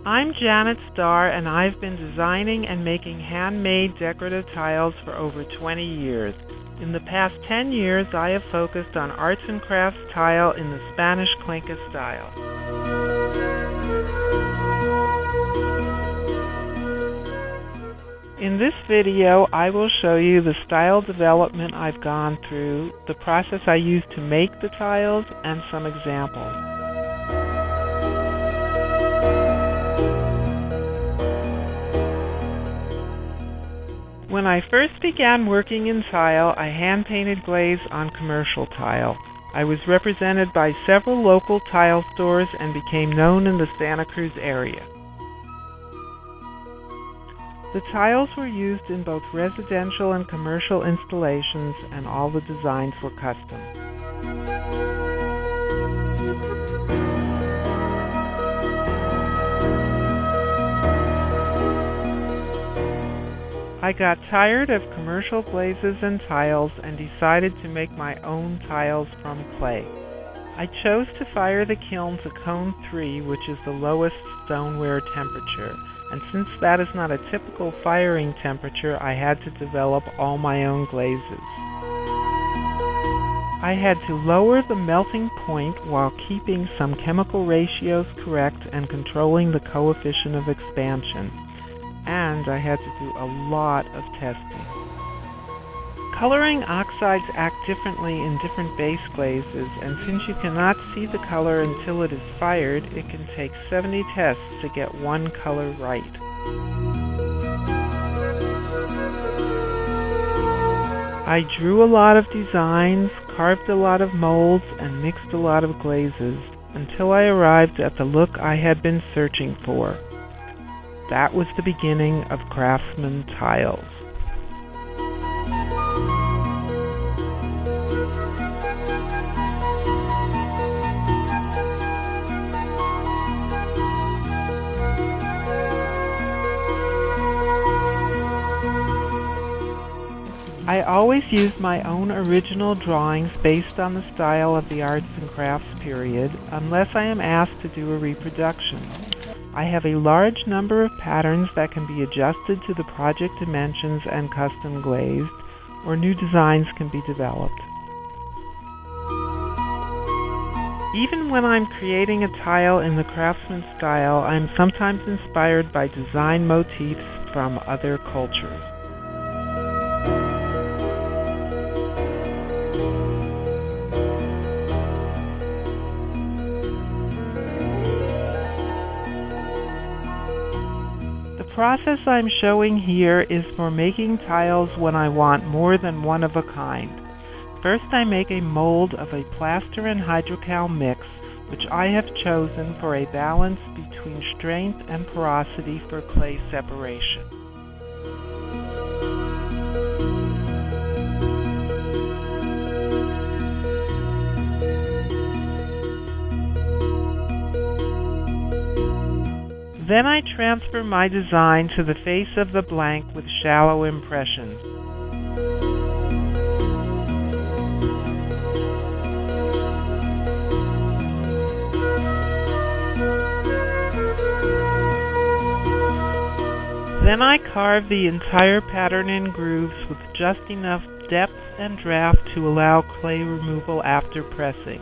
I'm Janet Starr, and I've been designing and making handmade decorative tiles for over 20 years. In the past 10 years, I have focused on arts and crafts tile in the Spanish Cuenca style. In this video, I will show you the style development I've gone through, the process I use to make the tiles, and some examples. When I first began working in tile, I hand-painted glaze on commercial tile. I was represented by several local tile stores and became known in the Santa Cruz area. The tiles were used in both residential and commercial installations, and all the designs were custom. I got tired of commercial glazes and tiles and decided to make my own tiles from clay. I chose to fire the kiln to cone 3, which is the lowest stoneware temperature, and since that is not a typical firing temperature, I had to develop all my own glazes. I had to lower the melting point while keeping some chemical ratios correct and controlling the coefficient of expansion. And I had to do a lot of testing. Coloring oxides act differently in different base glazes, and since you cannot see the color until it is fired, it can take 70 tests to get one color right. I drew a lot of designs, carved a lot of molds, and mixed a lot of glazes, until I arrived at the look I had been searching for. That was the beginning of Craftsman tiles. I always used my own original drawings based on the style of the arts and crafts period, unless I am asked to do a reproduction. I have a large number of patterns that can be adjusted to the project dimensions and custom glazed, or new designs can be developed. Even when I'm creating a tile in the Craftsman style, I'm sometimes inspired by design motifs from other cultures. The process I'm showing here is for making tiles when I want more than one of a kind. First, I make a mold of a plaster and hydrocal mix, which I have chosen for a balance between strength and porosity for clay separation. Then I transfer my design to the face of the blank with shallow impressions. Then I carve the entire pattern in grooves with just enough depth and draft to allow clay removal after pressing.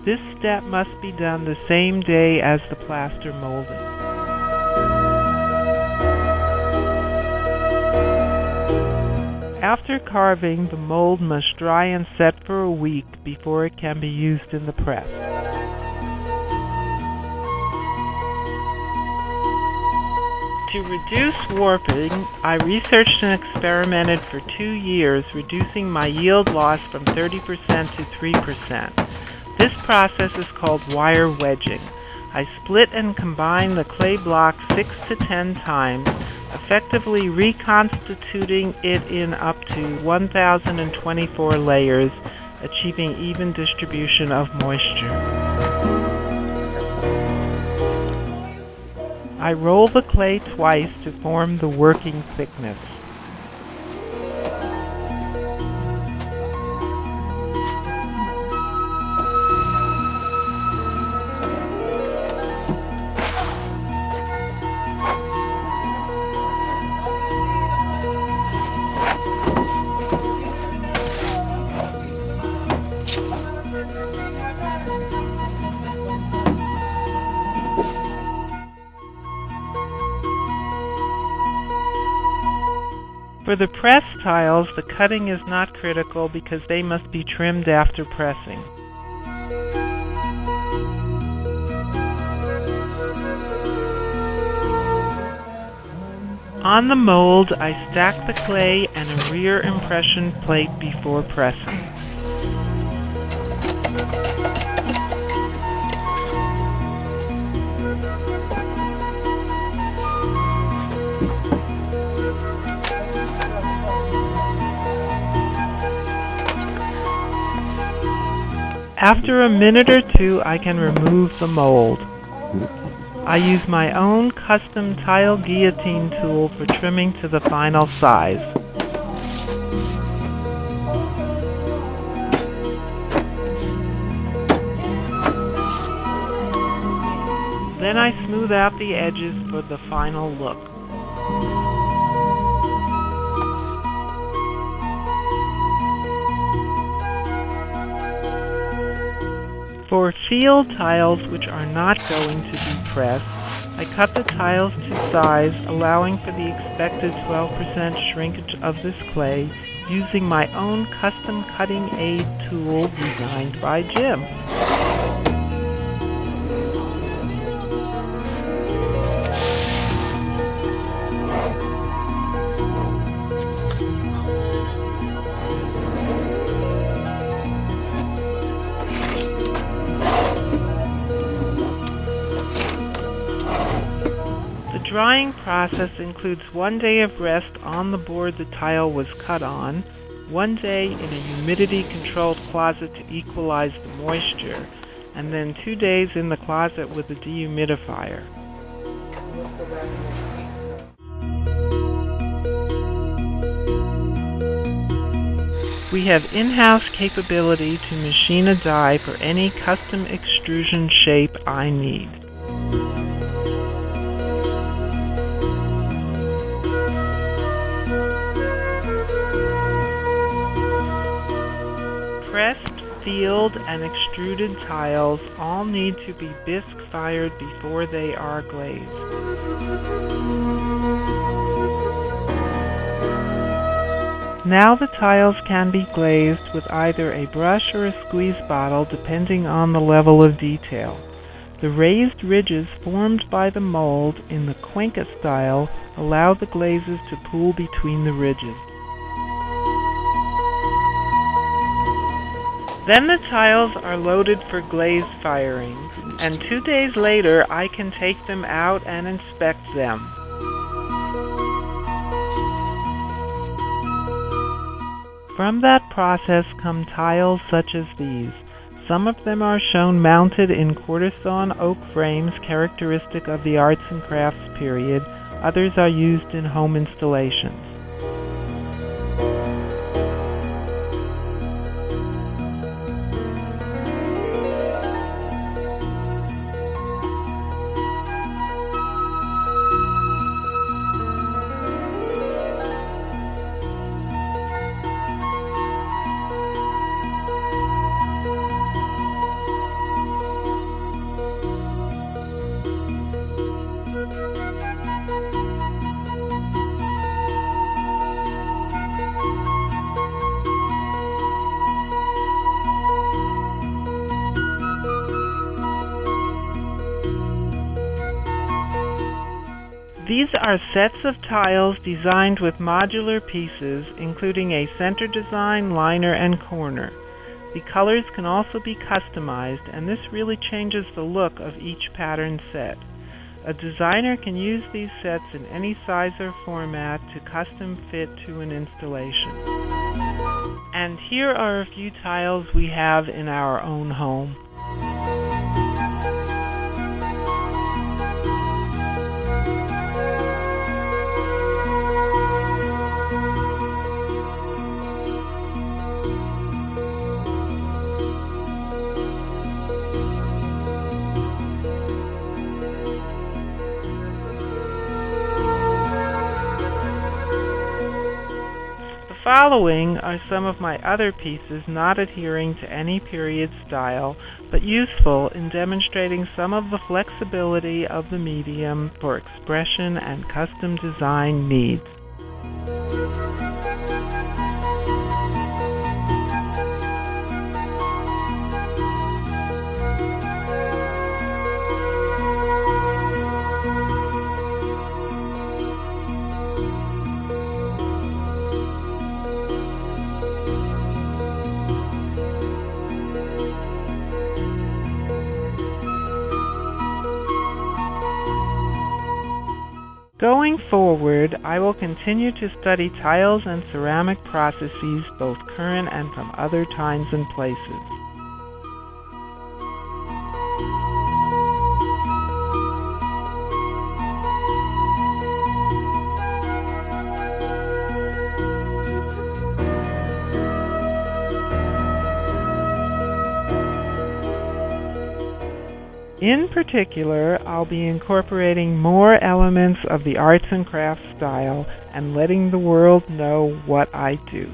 This step must be done the same day as the plaster molding. After carving, the mold must dry and set for a week before it can be used in the press. To reduce warping, I researched and experimented for 2 years, reducing my yield loss from 30% to 3%. This process is called wire wedging. I split and combine the clay block 6 to 10 times, effectively reconstituting it in up to 1,024 layers, achieving even distribution of moisture. I roll the clay twice to form the working thickness. For the pressed tiles, the cutting is not critical because they must be trimmed after pressing. On the mold, I stack the clay and a rear impression plate before pressing. After a minute or two, I can remove the mold. I use my own custom tile guillotine tool for trimming to the final size. Then I smooth out the edges for the final look. For field tiles which are not going to be pressed, I cut the tiles to size, allowing for the expected 12% shrinkage of this clay using my own custom cutting aid tool designed by Jim. The drying process includes 1 day of rest on the board the tile was cut on, 1 day in a humidity-controlled closet to equalize the moisture, and then 2 days in the closet with a dehumidifier. We have in-house capability to machine a die for any custom extrusion shape I need. Pressed, field, and extruded tiles all need to be bisque fired before they are glazed. Now the tiles can be glazed with either a brush or a squeeze bottle depending on the level of detail. The raised ridges formed by the mold in the Cuenca style allow the glazes to pool between the ridges. Then the tiles are loaded for glaze firing, and 2 days later I can take them out and inspect them. From that process come tiles such as these. Some of them are shown mounted in quarter-sawn oak frames characteristic of the arts and crafts period. Others are used in home installations. These are sets of tiles designed with modular pieces, including a center design, liner, and corner. The colors can also be customized, and this really changes the look of each pattern set. A designer can use these sets in any size or format to custom fit to an installation. And here are a few tiles we have in our own home. The following are some of my other pieces not adhering to any period style, but useful in demonstrating some of the flexibility of the medium for expression and custom design needs. Going forward, I will continue to study tiles and ceramic processes, both current and from other times and places. In particular, I'll be incorporating more elements of the arts and crafts style and letting the world know what I do.